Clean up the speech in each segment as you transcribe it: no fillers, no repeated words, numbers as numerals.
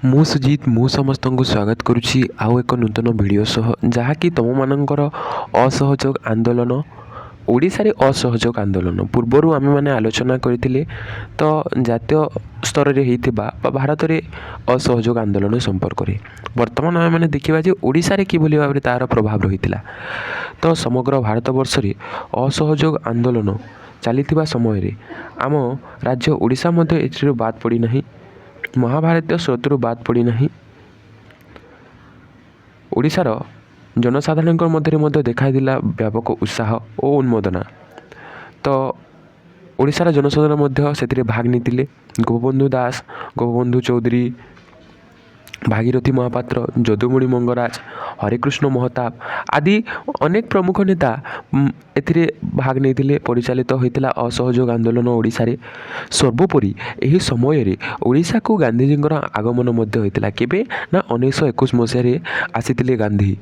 ମୁଁ ସୁଜିତ ମୁଁ ସମସ୍ତଙ୍କୁ ସ୍ୱାଗତ କରୁଛି ଆଉ ଏକ ନୂତନ ଭିଡ଼ିଓ ସହ, ଯାହାକି ତୁମମାନଙ୍କର ଅସହଯୋଗ ଆନ୍ଦୋଳନ, ଓଡ଼ିଶାରେ ଅସହଯୋଗ ଆନ୍ଦୋଳନ ପୂର୍ବରୁ ଆମେମାନେ ଆଲୋଚନା କରିଥିଲେ। ତ ଜାତୀୟ ସ୍ତରରେ ହୋଇଥିବା ବା ଭାରତରେ ଅସହଯୋଗ ଆନ୍ଦୋଳନ ସମ୍ପର୍କରେ ବର୍ତ୍ତମାନ ଆମେମାନେ ଦେଖିବା ଯେ ଓଡ଼ିଶାରେ କିଭଳି ଭାବରେ ତା'ର ପ୍ରଭାବ ରହିଥିଲା। ତ ସମଗ୍ର ଭାରତବର୍ଷରେ ଅସହଯୋଗ ଆନ୍ଦୋଳନ ଚାଲିଥିବା ସମୟରେ ଆମ ରାଜ୍ୟ ଓଡ଼ିଶା ମଧ୍ୟ ଏଥିରୁ ବାଦ୍ ପଡ଼ିନାହିଁ, ମହାଭାରତୀୟ ସ୍ରୋତରୁ ବାଦ୍ ପଡ଼ିନାହିଁ। ଓଡ଼ିଶାର ଜନସାଧାରଣଙ୍କ ମଧ୍ୟରେ ମଧ୍ୟ ଦେଖାଇଥିଲା ବ୍ୟାପକ ଉତ୍ସାହ ଓ ଉନ୍ମୋଦନା। ତ ଓଡ଼ିଶାର ଜନସାଧାରଣ ମଧ୍ୟ ସେଥିରେ ଭାଗ ନେଇଥିଲେ। ଗୋପବନ୍ଧୁ ଦାସ, ଗୋପବନ୍ଧୁ ଚୌଧୁରୀ, ଭାଗୀରଥୀ ମହାପାତ୍ର, ଯଦୁମଣି ମଙ୍ଗରାଜ, ହରେକୃଷ୍ଣ ମହତାବ ଆଦି ଅନେକ ପ୍ରମୁଖ ନେତା ଏଥିରେ ଭାଗ ନେଇଥିଲେ। ପରିଚାଳିତ ହୋଇଥିଲା ଅସହଯୋଗ ଆନ୍ଦୋଳନ ଓଡ଼ିଶାରେ। ସର୍ବୋପରି ଏହି ସମୟରେ ଓଡ଼ିଶାକୁ ଗାନ୍ଧିଜୀଙ୍କର ଆଗମନ ମଧ୍ୟ ହୋଇଥିଲା। କେବେ ନା 1921 ମସିହାରେ ଆସିଥିଲେ ଗାନ୍ଧୀ।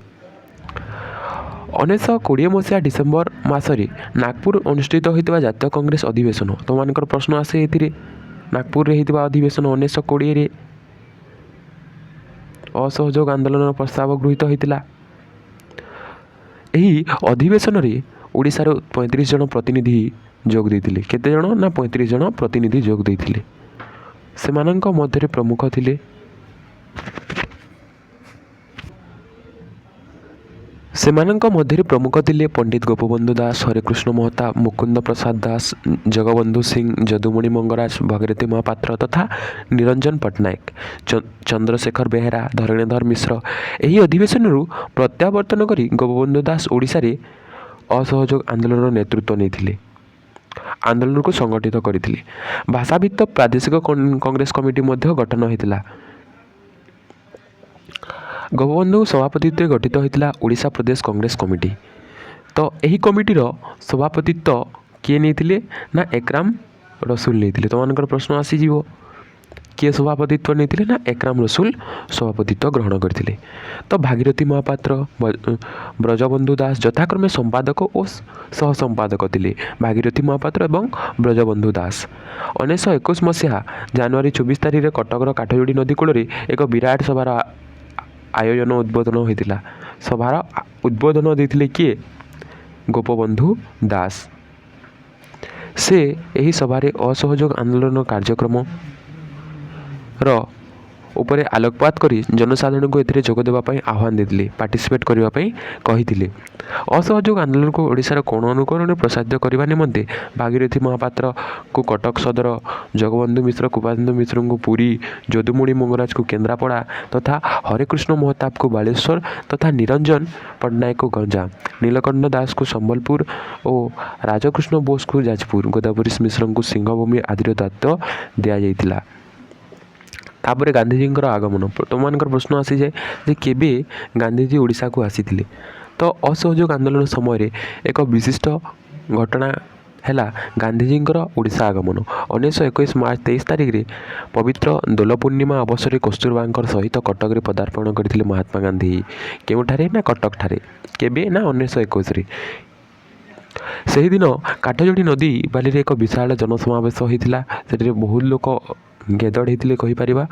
1920 ମସିହା ଡିସେମ୍ବର ମାସରେ ନାଗପୁର ଅନୁଷ୍ଠିତ ହୋଇଥିବା ଜାତୀୟ କଂଗ୍ରେସ ଅଧିବେଶନ। ତୁମମାନଙ୍କର ପ୍ରଶ୍ନ ଆସେ ଏଥିରେ, ନାଗପୁରରେ ହୋଇଥିବା ଅଧିବେଶନ 1920ରେ ଅସହଯୋଗ ଆନ୍ଦୋଳନର ପ୍ରସ୍ତାବ ଗୃହୀତ ହୋଇଥିଲା। ଏହି ଅଧିବେଶନରେ ଓଡ଼ିଶାର 35 ଜଣ ପ୍ରତିନିଧି ଯୋଗ ଦେଇଥିଲେ। କେତେ ଜଣ ନା 35 ଜଣ ପ୍ରତିନିଧି ଯୋଗ ଦେଇଥିଲେ। ସେମାନଙ୍କ ମଧ୍ୟରେ ପ୍ରମୁଖ ଥିଲେ ପଣ୍ଡିତ ଗୋପବନ୍ଧୁ ଦାସ, ହରେକୃଷ୍ଣ ମହତାବ, ମୁକୁନ୍ଦ ପ୍ରସାଦ ଦାସ, ଜଗବନ୍ଧୁ ସିଂ, ଯଦୁମଣି ମଙ୍ଗରାଜ, ଭାଗୀରଥୀ ମହାପାତ୍ର ତଥା ନିରଞ୍ଜନ ପଟ୍ଟନାୟକ, ଚନ୍ଦ୍ରଶେଖର ବେହେରା, ଧରଣୀଧର ମିଶ୍ର। ଏହି ଅଧିବେଶନରୁ ପ୍ରତ୍ୟାବର୍ତ୍ତନ କରି ଗୋପବନ୍ଧୁ ଦାସ ଓଡ଼ିଶାରେ ଅସହଯୋଗ ଆନ୍ଦୋଳନର ନେତୃତ୍ୱ ନେଇଥିଲେ, ଆନ୍ଦୋଳନକୁ ସଂଗଠିତ କରିଥିଲେ। ଭାଷାଭିତ୍ତିକ ପ୍ରାଦେଶିକ କଂଗ୍ରେସ କମିଟି ମଧ୍ୟ ଗଠନ ହୋଇଥିଲା। ଗୋପବନ୍ଧୁଙ୍କ ସଭାପତିତ୍ୱରେ ଗଠିତ ହୋଇଥିଲା ଓଡ଼ିଶା ପ୍ରଦେଶ କଂଗ୍ରେସ କମିଟି। ତ ଏହି କମିଟିର ସଭାପତିତ୍ୱ କିଏ ନେଇଥିଲେ ନା ଏକରାମ ରସୁଲ ନେଇଥିଲେ। ତୁମମାନଙ୍କର ପ୍ରଶ୍ନ ଆସିଯିବ, କିଏ ସଭାପତିତ୍ୱ ନେଇଥିଲେ ନା ଏକରାମ ରସୁଲ ସଭାପତିତ୍ୱ ଗ୍ରହଣ କରିଥିଲେ। ତ ଭାଗୀରଥୀ ମହାପାତ୍ର, ବ୍ରଜବନ୍ଧୁ ଦାସ ଯଥାକ୍ରମେ ସମ୍ପାଦକ ଓ ସହ ସମ୍ପାଦକ ଥିଲେ। ଭାଗୀରଥୀ ମହାପାତ୍ର ଏବଂ ବ୍ରଜବନ୍ଧୁ ଦାସ। 1921 ମସିହା ଜାନୁଆରୀ 24 ତାରିଖରେ କଟକର କାଠଯୋଡ଼ି ନଦୀ କୂଳରେ ଏକ ବିରାଟ ସଭାର ଆୟୋଜନ ଉଦ୍ବୋଧନ ହୋଇଥିଲା। ସଭାର ଉଦ୍ବୋଧନ ଦେଇଥିଲେ କିଏ? ଗୋପବନ୍ଧୁ ଦାସ। ସେ ଏହି ସଭାରେ ଅସହଯୋଗ ଆନ୍ଦୋଳନ କାର୍ଯ୍ୟକ୍ରମର ଉପରେ ଆଲୋକପାତ କରି ଜନସାଧାରଣଙ୍କୁ ଏଥିରେ ଯୋଗ ଦେବା ପାଇଁ ଆହ୍ୱାନ ଦେଇଥିଲେ, ପାର୍ଟିସିପେଟ୍ କରିବା ପାଇଁ କହିଥିଲେ। ଅସହଯୋଗ ଆନ୍ଦୋଳନକୁ ଓଡ଼ିଶାର କୋଣ ଅନୁକୋଣରେ ପ୍ରସାରିତ କରିବା ନିମନ୍ତେ ଭାଗୀରଥୀ ମହାପାତ୍ରକୁ କଟକ ସଦର, ଜଗବନ୍ଧୁ ମିଶ୍ର, କୃପାନନ୍ଦ ମିଶ୍ରଙ୍କୁ ପୁରୀ, ଯଦୁମଣି ମଙ୍ଗରାଜଙ୍କୁ କେନ୍ଦ୍ରାପଡ଼ା ତଥା ହରେକୃଷ୍ଣ ମହତାବଙ୍କୁ ବାଲେଶ୍ୱର ତଥା ନିରଞ୍ଜନ ପଟ୍ଟନାୟକଙ୍କୁ ଗଞ୍ଜାମ, ନୀଳକଣ୍ଠ ଦାସଙ୍କୁ ସମ୍ବଲପୁର ଓ ରାଜକୃଷ୍ଣ ବୋଷଙ୍କୁ ଯାଜପୁର, ଗୋଦାବରୀଶ ମିଶ୍ରଙ୍କୁ ସିଂହଭୂମ ଆଦିର ଦାୟିତ୍ୱ ଦିଆଯାଇଥିଲା। ତାପରେ ଗାନ୍ଧିଜୀଙ୍କର ଆଗମନ। ତୁମମାନଙ୍କର ପ୍ରଶ୍ନ ଆସିଯାଏ ଯେ କେବେ ଗାନ୍ଧିଜୀ ଓଡ଼ିଶାକୁ ଆସିଥିଲେ। ତ ଅସହଯୋଗ ଆନ୍ଦୋଳନ ସମୟରେ ଏକ ବିଶିଷ୍ଟ ଘଟଣା ହେଲା ଗାନ୍ଧିଜୀଙ୍କର ଓଡ଼ିଶା ଆଗମନ। 1921 ମାର୍ଚ୍ଚ 23 ତାରିଖରେ ପବିତ୍ର ଦୋଳ ପୂର୍ଣ୍ଣିମା ଅବସରରେ କସ୍ତୁରବାଙ୍କ ସହିତ କଟକରେ ପଦାର୍ପଣ କରିଥିଲେ ମହାତ୍ମା ଗାନ୍ଧୀ। କେଉଁଠାରେ ନା କଟକଠାରେ। କେବେ ନା 1921ରେ। ସେହିଦିନ କାଠଯୋଡ଼ି ନଦୀ ବାଲିରେ ଏକ ବିଶାଳ ଜନସମାବେଶ ହୋଇଥିଲା। ସେଥିରେ ବହୁତ ଲୋକ ଗେଦଡ଼ ହୋଇଥିଲେ କହିପାରିବା,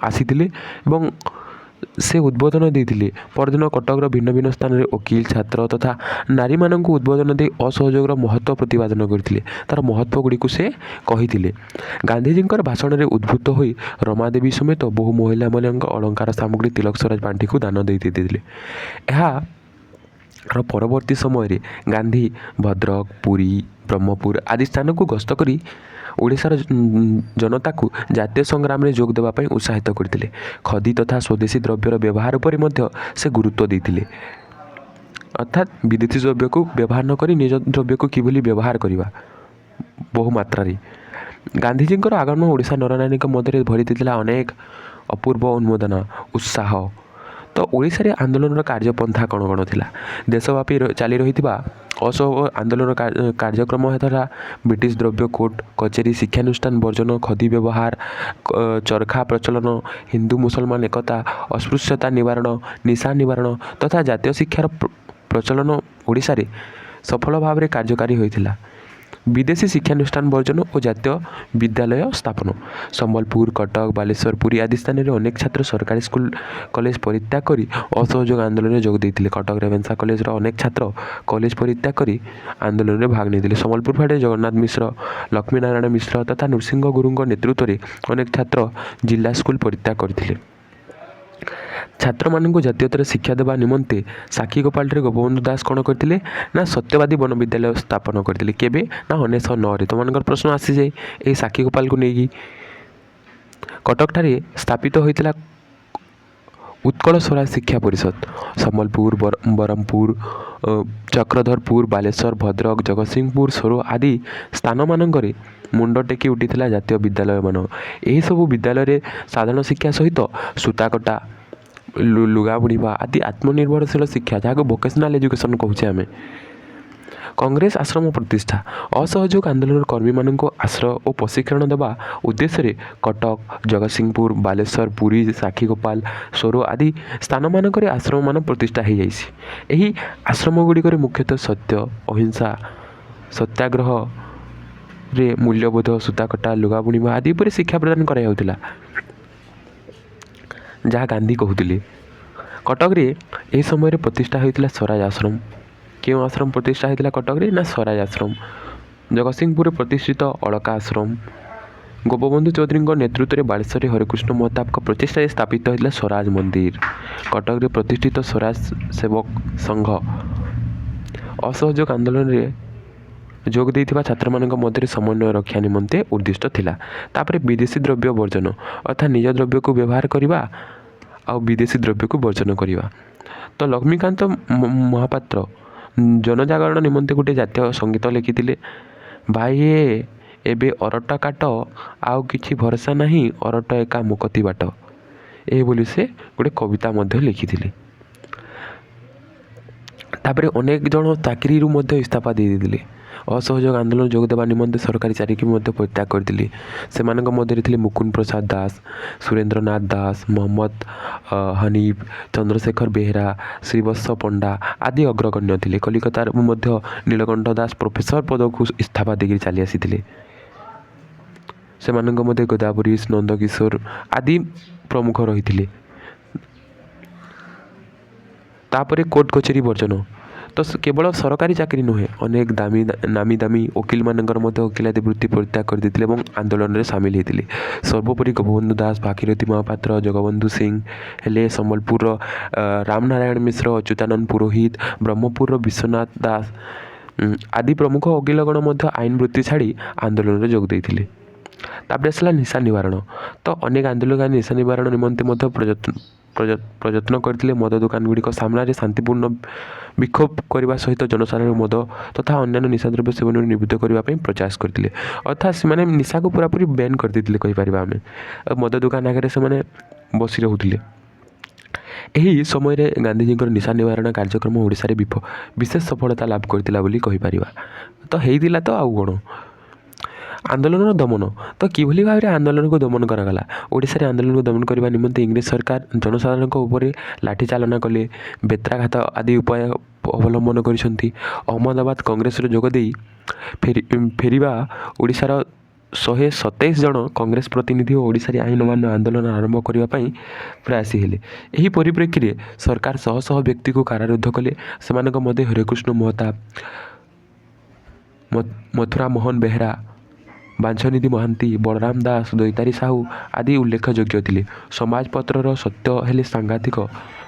ଆସିଥିଲେ ଏବଂ ସେ ଉଦ୍ବୋଧନ ଦେଇଥିଲେ। ପରଦିନ କଟକର ଭିନ୍ନ ଭିନ୍ନ ସ୍ଥାନରେ ଓକିଲ, ଛାତ୍ର ତଥା ନାରୀମାନଙ୍କୁ ଉଦ୍ବୋଧନ ଦେଇ ଅସହଯୋଗର ମହତ୍ତ୍ୱ ପ୍ରତିପାଦନ କରିଥିଲେ। ତା'ର ମହତ୍ତ୍ୱ ଗୁଡ଼ିକୁ ସେ କହିଥିଲେ। ଗାନ୍ଧିଜୀଙ୍କର ଭାଷଣରେ ଉଦ୍ବୁଦ୍ଧ ହୋଇ ରମାଦେବୀ ସମେତ ବହୁ ମହିଳାମାନଙ୍କ ଅଳଙ୍କାର ସାମଗ୍ରୀ ତିଲକ ସ୍ୱରାଜ ପାଣ୍ଠିକୁ ଦାନ ଦେଇଥିଲେ। ଏହାର ପରବର୍ତ୍ତୀ ସମୟରେ ଗାନ୍ଧୀ ଭଦ୍ରକ, ପୁରୀ, ବ୍ରହ୍ମପୁର ଆଦି ସ୍ଥାନକୁ ଗସ୍ତ କରି ଓଡ଼ିଶାର ଜନତାକୁ ଜାତୀୟ ସଂଗ୍ରାମରେ ଯୋଗ ଦେବା ପାଇଁ ଉତ୍ସାହିତ କରିଥିଲେ। ଖଦି ତଥା ସ୍ୱଦେଶୀ ଦ୍ରବ୍ୟର ବ୍ୟବହାର ଉପରେ ମଧ୍ୟ ସେ ଗୁରୁତ୍ୱ ଦେଇଥିଲେ। ଅର୍ଥାତ୍ ବିଦେଶୀ ଦ୍ରବ୍ୟକୁ ବ୍ୟବହାର ନ କରି ନିଜ ଦ୍ରବ୍ୟକୁ କିଭଳି ବ୍ୟବହାର କରିବା ବହୁ ମାତ୍ରାରେ। ଗାନ୍ଧିଜୀଙ୍କର ଆଗମନ ଓଡ଼ିଶା ନରନାରୀଙ୍କ ମଧ୍ୟରେ ଭରି ଦେଇଥିଲା ଅନେକ ଅପୂର୍ବ ଉନ୍ମୋଦନା, ଉତ୍ସାହ। ତ ଓଡ଼ିଶାରେ ଆନ୍ଦୋଳନର କାର୍ଯ୍ୟପନ୍ଥା କ'ଣ କ'ଣ ଥିଲା? ଦେଶବ୍ୟାପୀ ଚାଲି ରହିଥିବା ଅସହଯୋଗ ଆନ୍ଦୋଳନ କାର୍ଯ୍ୟକ୍ରମ ହେଲା ବ୍ରିଟିଶ ଦ୍ରବ୍ୟ କୋର୍ଟ କଚେରୀ, ଶିକ୍ଷାନୁଷ୍ଠାନ ବର୍ଜନ, ଖଦି ବ୍ୟବହାର, ଚରଖା ପ୍ରଚଳନ, ହିନ୍ଦୁ ମୁସଲମାନ ଏକତା, ଅସ୍ପୃଶ୍ୟତା ନିବାରଣ, ନିଶା ନିବାରଣ ତଥା ଜାତୀୟ ଶିକ୍ଷାର ପ୍ରଚଳନ ଓଡ଼ିଶାରେ ସଫଳ ଭାବରେ କାର୍ଯ୍ୟକାରୀ ହୋଇଥିଲା। ବିଦେଶୀ ଶିକ୍ଷାନୁଷ୍ଠାନ ବର୍ଜନ ଓ ଜାତୀୟ ବିଦ୍ୟାଳୟ ସ୍ଥାପନ। ସମ୍ବଲପୁର, କଟକ, ବାଲେଶ୍ୱର, ପୁରୀ ଆଦି ସ୍ଥାନରେ ଅନେକ ଛାତ୍ର ସରକାରୀ ସ୍କୁଲ କଲେଜ ପରିତ୍ୟାଗ କରି ଅସହଯୋଗ ଆନ୍ଦୋଳନରେ ଯୋଗ ଦେଇଥିଲେ। କଟକ ରେଭେନ୍ସା କଲେଜର ଅନେକ ଛାତ୍ର କଲେଜ ପରିତ୍ୟାଗ କରି ଆନ୍ଦୋଳନରେ ଭାଗ ନେଇଥିଲେ। ସମ୍ବଲପୁର ଫାଟେ ଜଗନ୍ନାଥ ମିଶ୍ର, ଲକ୍ଷ୍ମୀନାରାୟଣ ମିଶ୍ର ତଥା ନୃସିଂହ ଗୁରୁଙ୍କ ନେତୃତ୍ୱରେ ଅନେକ ଛାତ୍ର ଜିଲ୍ଲା ସ୍କୁଲ ପରିତ୍ୟାଗ କରିଥିଲେ। ଛାତ୍ରମାନଙ୍କୁ ଜାତୀୟତାର ଶିକ୍ଷା ଦେବା ନିମନ୍ତେ ସାକ୍ଷୀଗୋପାଳଠାରେ ଗୋପବନ୍ଧୁ ଦାସ କ'ଣ କରିଥିଲେ ନା ସତ୍ୟବାଦୀ ବନ ବିଦ୍ୟାଳୟ ସ୍ଥାପନ କରିଥିଲେ। କେବେ ନା 1909ରେ। ତୁମମାନଙ୍କର ପ୍ରଶ୍ନ ଆସିଯାଏ ଏହି ସାକ୍ଷୀଗୋପାଳକୁ ନେଇକି। କଟକଠାରେ ସ୍ଥାପିତ ହୋଇଥିଲା ଉତ୍କଳ ସ୍ୱରାଜ ଶିକ୍ଷା ପରିଷଦ। ସମ୍ବଲପୁର, ବରହମପୁର, ଚକ୍ରଧରପୁର, ବାଲେଶ୍ୱର, ଭଦ୍ରକ, ଜଗତସିଂହପୁର, ସୋର ଆଦି ସ୍ଥାନମାନଙ୍କରେ ମୁଣ୍ଡ ଟେକି ଉଠିଥିଲା ଜାତୀୟ ବିଦ୍ୟାଳୟମାନ। ଏହିସବୁ ବିଦ୍ୟାଳୟରେ ସାଧାରଣ ଶିକ୍ଷା ସହିତ ସୂତାକଟା, ଲୁଗା ବୁଣିବା ଆଦି ଆତ୍ମନିର୍ଭରଶୀଳ ଶିକ୍ଷା, ଯାହାକୁ ଭୋକେସନାଲ ଏଜୁକେସନ୍ କହୁଛେ ଆମେ। କଂଗ୍ରେସ ଆଶ୍ରମ ପ୍ରତିଷ୍ଠା। ଅସହଯୋଗ ଆନ୍ଦୋଳନର କର୍ମୀମାନଙ୍କୁ ଆଶ୍ରୟ ଓ ପ୍ରଶିକ୍ଷଣ ଦେବା ଉଦ୍ଦେଶ୍ୟରେ କଟକ, ଜଗତସିଂହପୁର, ବାଲେଶ୍ୱର, ପୁରୀ, ସାକ୍ଷୀଗୋପାଳ, ସୋର ଆଦି ସ୍ଥାନମାନଙ୍କରେ ଆଶ୍ରମମାନ ପ୍ରତିଷ୍ଠା ହୋଇଯାଇଛି। ଏହି ଆଶ୍ରମଗୁଡ଼ିକରେ ମୁଖ୍ୟତଃ ସତ୍ୟ, ଅହିଂସା, ସତ୍ୟାଗ୍ରହରେ ମୂଲ୍ୟବୋଧ, ସୂତାକଟା, ଲୁଗା ବୁଣିବା ଆଦି ଉପରେ ଶିକ୍ଷା ପ୍ରଦାନ କରାଯାଉଥିଲା, ଯାହା ଗାନ୍ଧୀ କହୁଥିଲେ। କଟକରେ ଏହି ସମୟରେ ପ୍ରତିଷ୍ଠା ହୋଇଥିଲା ସ୍ୱରାଜ ଆଶ୍ରମ। କେଉଁ ଆଶ୍ରମ ପ୍ରତିଷ୍ଠା ହୋଇଥିଲା କଟକରେ ନା ସ୍ୱରାଜ ଆଶ୍ରମ। ଜଗତସିଂହପୁରରେ ପ୍ରତିଷ୍ଠିତ ଅଳକା ଆଶ୍ରମ। ଗୋପବନ୍ଧୁ ଚୌଧୁରୀଙ୍କ ନେତୃତ୍ୱରେ ବାଲେଶ୍ୱରରେ ହରେକୃଷ୍ଣ ମହତାବଙ୍କ ପ୍ରଚେଷ୍ଟାରେ ସ୍ଥାପିତ ହୋଇଥିଲା ସ୍ୱରାଜ ମନ୍ଦିର। କଟକରେ ପ୍ରତିଷ୍ଠିତ ସ୍ୱରାଜ ସେବକ ସଂଘ ଅସହଯୋଗ ଆନ୍ଦୋଳନରେ ଯୋଗ ଦେଇଥିବା ଛାତ୍ରମାନଙ୍କ ମଧ୍ୟରେ ସମନ୍ୱୟ ରକ୍ଷା ନିମନ୍ତେ ଉଦ୍ଦିଷ୍ଟ ଥିଲା। ତାପରେ ବିଦେଶୀ ଦ୍ରବ୍ୟ ବର୍ଜନ, ଅର୍ଥାତ୍ ନିଜ ଦ୍ରବ୍ୟକୁ ବ୍ୟବହାର କରିବା ଆଉ ବିଦେଶୀ ଦ୍ରବ୍ୟକୁ ବର୍ଜନ କରିବା। ତ ଲକ୍ଷ୍ମୀକାନ୍ତ ମହାପାତ୍ର ଜନଜାଗରଣ ନିମନ୍ତେ ଗୋଟେ ଜାତୀୟ ସଙ୍ଗୀତ ଲେଖିଥିଲେ। ଭାଇଏ ଏବେ ଅରଟ କାଟ, ଆଉ କିଛି ଭରସା ନାହିଁ, ଅରଟ ଏକା ମୁକତି ବାଟ। ଏହିଭଳି ସେ ଗୋଟେ କବିତା ମଧ୍ୟ ଲେଖିଥିଲେ। ତାପରେ ଅନେକ ଜଣ ଚାକିରିରୁ ମଧ୍ୟ ଇସ୍ତଫା ଦେଇଥିଲେ। ଅସହଯୋଗ ଆନ୍ଦୋଳନ ଯୋଗ ଦେବା ନିମନ୍ତେ ସରକାରୀ ଚାକିରି ମଧ୍ୟ ପରିତ୍ୟାଗ କରିଥିଲେ। ସେମାନଙ୍କ ମଧ୍ୟରେ ଥିଲେ ମୁକୁନ୍ଦ ପ୍ରସାଦ ଦାସ, ସୁରେନ୍ଦ୍ରନାଥ ଦାସ, ମହମ୍ମଦ ହନିଫ, ଚନ୍ଦ୍ରଶେଖର ବେହେରା, ଶ୍ରୀବତ୍ସ ପଣ୍ଡା ଆଦି ଅଗ୍ରଗଣ୍ୟ ଥିଲେ। କଲିକତାରୁ ମଧ୍ୟ ନୀଳକଣ୍ଠ ଦାସ ପ୍ରଫେସର ପଦକୁ ଇସ୍ତଫା ଦେଇକରି ଚାଲି ଆସିଥିଲେ। ସେମାନଙ୍କ ମଧ୍ୟରେ ଗୋଦାବରୀଶ, ନନ୍ଦକିଶୋର ଆଦି ପ୍ରମୁଖ ରହିଥିଲେ। ତାପରେ କୋର୍ଟ କଚେରୀ ବର୍ଜନ। ତ କେବଳ ସରକାରୀ ଚାକିରି ନୁହେଁ, ଅନେକ ନାମୀ ଦାମୀ ଓକିଲମାନଙ୍କର ମଧ୍ୟ ଓକିଲାତି ବୃତ୍ତି ପରିତ୍ୟାଗ କରିଦେଇଥିଲେ ଏବଂ ଆନ୍ଦୋଳନରେ ସାମିଲ ହୋଇଥିଲେ। ସର୍ବୋପରି ଗୋପବନ୍ଧୁ ଦାସ, ଭାଗୀରଥୀ ମହାପାତ୍ର, ଜଗବନ୍ଧୁ ସିଂ ହେଲେ ସମ୍ବଲପୁରର ରାମନାରାୟଣ ମିଶ୍ର, ଅଚ୍ୟୁତାନନ୍ଦ ପୁରୋହିତ, ବ୍ରହ୍ମପୁରର ବିଶ୍ୱନାଥ ଦାସ ଆଦି ପ୍ରମୁଖ ଓକିଲଗଣ ମଧ୍ୟ ଆଇନ ବୃତ୍ତି ଛାଡ଼ି ଆନ୍ଦୋଳନରେ ଯୋଗ ଦେଇଥିଲେ। ତାପରେ ଆସିଲା ନିଶା ନିବାରଣ। ତ ଅନେକ ଆନ୍ଦୋଳନକାରୀ ନିଶା ନିବାରଣ ନିମନ୍ତେ ମଧ୍ୟ ପ୍ରଯତ୍ନ କରିଥିଲେ। ମଦ ଦୋକାନଗୁଡ଼ିକ ସାମ୍ନାରେ ଶାନ୍ତିପୂର୍ଣ୍ଣ ବିକ୍ଷୋଭ କରିବା ସହିତ ଜନସାଧାରଣଙ୍କୁ ମଦ ତଥା ଅନ୍ୟାନ୍ୟ ନିଶାଦ୍ରବ୍ୟ ସେବନରୁ ନିବୃତ୍ତ କରିବା ପାଇଁ ପ୍ରୟାସ କରିଥିଲେ। ଅର୍ଥାତ୍ ସେମାନେ ନିଶାକୁ ପୁରାପୁରି ବ୍ୟାନ୍ କରିଦେଇଥିଲେ କହିପାରିବା ଆମେ। ମଦ ଦୋକାନ ଆଗରେ ସେମାନେ ବସି ରହୁଥିଲେ। ଏହି ସମୟରେ ଗାନ୍ଧୀଜୀଙ୍କର ନିଶା ନିବାରଣ କାର୍ଯ୍ୟକ୍ରମ ଓଡ଼ିଶାରେ ବିଶେଷ ସଫଳତା ଲାଭ କରିଥିଲା ବୋଲି କହିପାରିବା। ତ ହେଇଥିଲା ତ ଆଉ କ'ଣ। ଆନ୍ଦୋଳନର ଦମନ। ତ କିଭଳି ଭାବରେ ଆନ୍ଦୋଳନକୁ ଦମନ କରାଗଲା। ଓଡ଼ିଶାରେ ଆନ୍ଦୋଳନକୁ ଦମନ କରିବା ନିମନ୍ତେ ଇଂରେଜ ସରକାର ଜନସାଧାରଣଙ୍କ ଉପରେ ଲାଠି ଚାଳନା କଲେ, ବେତ୍ରାଘାତ ଆଦି ଉପାୟ ଅବଲମ୍ବନ କରିଛନ୍ତି। ଅହମ୍ମଦାବାଦ କଂଗ୍ରେସରେ ଯୋଗ ଦେଇ ଫେରିବା ଓଡ଼ିଶାର 127 ଜଣ କଂଗ୍ରେସ ପ୍ରତିନିଧି ଓ ଓଡ଼ିଶାରେ ଆଇନ ଅମାନ୍ୟ ଆନ୍ଦୋଳନ ଆରମ୍ଭ କରିବା ପାଇଁ ପ୍ରୟାସୀ ହେଲେ। ଏହି ପରିପ୍ରେକ୍ଷୀରେ ସରକାର ଶହ ଶହ ବ୍ୟକ୍ତିକୁ କାରାରୁଦ୍ଧ କଲେ। ସେମାନଙ୍କ ମଧ୍ୟରେ ହରେକୃଷ୍ଣ ମହତାବ, ମଥୁରା ମୋହନ ବେହେରା, ବାଞ୍ଛନିଧି ମହାନ୍ତି, ବଳରାମ ଦାସ, ଦୈତାରୀ ସାହୁ ଆଦି ଉଲ୍ଲେଖଯୋଗ୍ୟ ଥିଲେ। ସମାଜପତ୍ରର ସତ୍ୟ ହେଲେ ସାଂଘାତିକ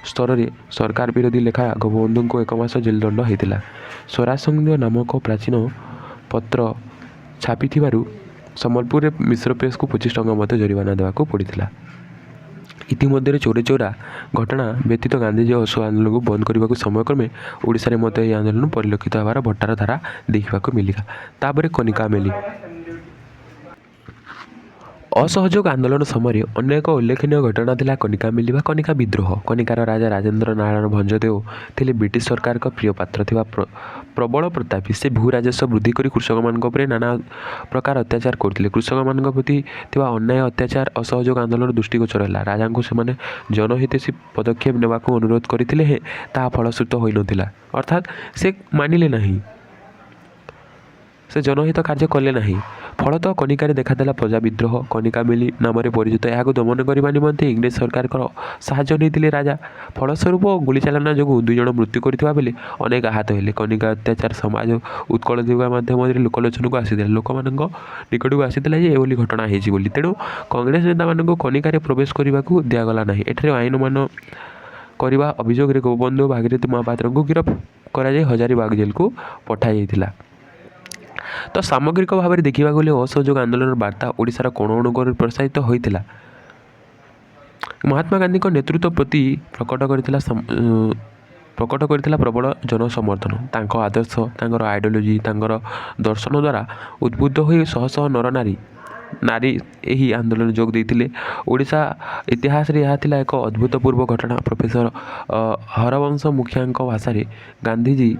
ସ୍ତରରେ ସରକାର ବିରୋଧୀ ଲେଖା ଗୋପବନ୍ଧୁଙ୍କୁ 1 ମାସ ଜେଲ୍ ଦଣ୍ଡ ହୋଇଥିଲା। ସ୍ୱରାଜ ସଂଘ ନାମକ ପ୍ରାଚୀନ ପତ୍ର ଛାପିଥିବାରୁ ସମ୍ବଲପୁରରେ ମିଶ୍ର ପ୍ରେସକୁ 25 ଟଙ୍କା ମଧ୍ୟ ଜରିମାନା ଦେବାକୁ ପଡ଼ିଥିଲା। ଇତିମଧ୍ୟରେ ଚୌରା ଘଟଣା ବ୍ୟତୀତ ଗାନ୍ଧୀଜୀ ଅସହଯୋଗ ଆନ୍ଦୋଳନକୁ ବନ୍ଦ କରିବାକୁ ସମୟକ୍ରମେ ଓଡ଼ିଶାରେ ମଧ୍ୟ ଏହି ଆନ୍ଦୋଳନ ପରିଲକ୍ଷିତ ହେବାର ଭଟ୍ଟାର ଧାରା ଦେଖିବାକୁ ମିଳିଲା। ତାପରେ କନିକା ମେଲି। ଅସହଯୋଗ ଆନ୍ଦୋଳନ ସମୟରେ ଅନ୍ୟ ଏକ ଉଲ୍ଲେଖନୀୟ ଘଟଣା ଥିଲା କନିକା ମେଲି ବା କନିକା ବିଦ୍ରୋହ। କନିକାର ରାଜା ରାଜେନ୍ଦ୍ର ନାରାୟଣ ଭଞ୍ଜଦେଓ ଥିଲେ ବ୍ରିଟିଶ ସରକାରଙ୍କ ପ୍ରିୟ ପାତ୍ର ଥିବା ପ୍ରବଳ ପ୍ରତାପୀ। ସେ ଭୂ ରାଜସ୍ୱ ବୃଦ୍ଧି କରି କୃଷକମାନଙ୍କ ଉପରେ ନାନା ପ୍ରକାର ଅତ୍ୟାଚାର କରୁଥିଲେ। କୃଷକମାନଙ୍କ ପ୍ରତି ଥିବା ଅନ୍ୟାୟ ଅତ୍ୟାଚାର ଅସହଯୋଗ ଆନ୍ଦୋଳନର ଦୃଷ୍ଟିଗୋଚର ହେଲା। ରାଜାଙ୍କୁ ସେମାନେ ଜନହିତୈଷୀ ପଦକ୍ଷେପ ନେବାକୁ ଅନୁରୋଧ କରିଥିଲେ ହେଁ ତାହା ଫଳଶ୍ରୁତ ହୋଇନଥିଲା, ଅର୍ଥାତ୍ ସେ ମାନିଲେ ନାହିଁ। ସେ ଜନହିତ କାର୍ଯ୍ୟ କଲେ ନାହିଁ। ଫଳତଃ କନିକାରେ ଦେଖାଦେଲା ପ୍ରଜା ବିଦ୍ରୋହ। କନିକା ମିଲି ନାମରେ ପରିଚିତ ଏହାକୁ ଦମନ କରିବା ନିମନ୍ତେ ଇଂରେଜ ସରକାରଙ୍କର ସାହାଯ୍ୟ ନେଇଥିଲେ ରାଜା। ଫଳସ୍ୱରୂପ ଗୁଳିଚାଳନା ଯୋଗୁଁ 2 ଜଣ ମୃତ୍ୟୁ କରିଥିବା ବେଳେ ଅନେକ ଆହତ ହେଲେ। କନିକା ଅତ୍ୟାଚାର ସମାଜ ଉତ୍କଳ ଦିବା ମାଧ୍ୟମରେ ଲୋକଲୋଚନକୁ ଆସିଥିଲା। ଲୋକମାନଙ୍କ ନିକଟକୁ ଆସିଥିଲା ଯେ ଏଭଳି ଘଟଣା ହେଇଛି ବୋଲି। ତେଣୁ କଂଗ୍ରେସ ନେତାମାନଙ୍କୁ କନିକାରେ ପ୍ରବେଶ କରିବାକୁ ଦିଆଗଲା ନାହିଁ। ଏଠାରେ ଆଇନ ମାନ କରିବା ଅଭିଯୋଗରେ ଗୋପବନ୍ଧୁ ଓ ଭାଗୀରଥୀ ମହାପାତ୍ରଙ୍କୁ ଗିରଫ କରାଯାଇ ହଜାରିବାଗ ଜେଲକୁ ପଠାଯାଇଥିଲା। ତ ସାମଗ୍ରିକ ଭାବରେ ଦେଖିବାକୁ ଗଲେ ଅସହଯୋଗ ଆନ୍ଦୋଳନର ବାର୍ତ୍ତା ଓଡ଼ିଶାର କୋଣ ଅନୁକୋଣରେ ପ୍ରସାରିତ ହୋଇଥିଲା। ମହାତ୍ମା ଗାନ୍ଧୀଙ୍କ ନେତୃତ୍ୱ ପ୍ରତି ପ୍ରକଟ କରିଥିଲା ପ୍ରବଳ ଜନସମର୍ଥନ। ତାଙ୍କ ଆଦର୍ଶ, ତାଙ୍କର ଆଇଡ଼ିଓଲୋଜି, ତାଙ୍କର ଦର୍ଶନ ଦ୍ୱାରା ଉଦ୍ବୁଦ୍ଧ ହୋଇ ଶହ ଶହ ନାରୀ ଏହି ଆନ୍ଦୋଳନରେ ଯୋଗ ଦେଇଥିଲେ। ଓଡ଼ିଶା ଇତିହାସରେ ଏହା ଥିଲା ଏକ ଅଭୂତପୂର୍ବ ଘଟଣା। ପ୍ରଫେସର ହରବଂଶ ମୁଖିଆଙ୍କ ଭାଷାରେ ଗାନ୍ଧୀଜୀ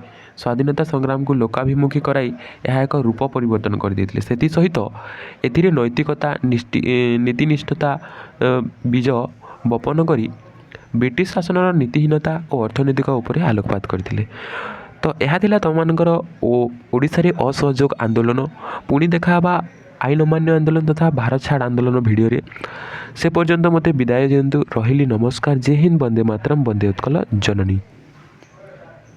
ସ୍ୱାଧୀନତା ସଂଗ୍ରାମକୁ ଲୋକାଭିମୁଖୀ କରାଇ ଏହା ଏକ ରୂପ ପରିବର୍ତ୍ତନ କରିଦେଇଥିଲେ। ସେଥିସହିତ ଏଥିରେ ନୈତିକତା, ନୀତିନିଷ୍ଠତା ବୀଜ ବପନ କରି ବ୍ରିଟିଶ ଶାସନର ନୀତିହୀନତା ଓ ଅର୍ଥନୈତିକ ଉପରେ ଆଲୋକପାତ କରିଥିଲେ। ତ ଏହା ଥିଲା ତୁମମାନଙ୍କର ଓଡ଼ିଶାରେ ଅସହଯୋଗ ଆନ୍ଦୋଳନ। ପୁଣି ଦେଖା ହେବା ଆଇନ ଅମାନ୍ୟ ଆନ୍ଦୋଳନ ତଥା ଭାରତ ଛାଡ଼ ଆନ୍ଦୋଳନ ଭିଡ଼ିଓରେ। ସେ ପର୍ଯ୍ୟନ୍ତ ମୋତେ ବିଦାୟ ଦିଅନ୍ତୁ। ରହିଲି, ନମସ୍କାର। ଜୟ ହିନ୍ଦ, ବନ୍ଦେ ମାତରମ୍, ବନ୍ଦେ ଉତ୍କଳ ଜନନୀ।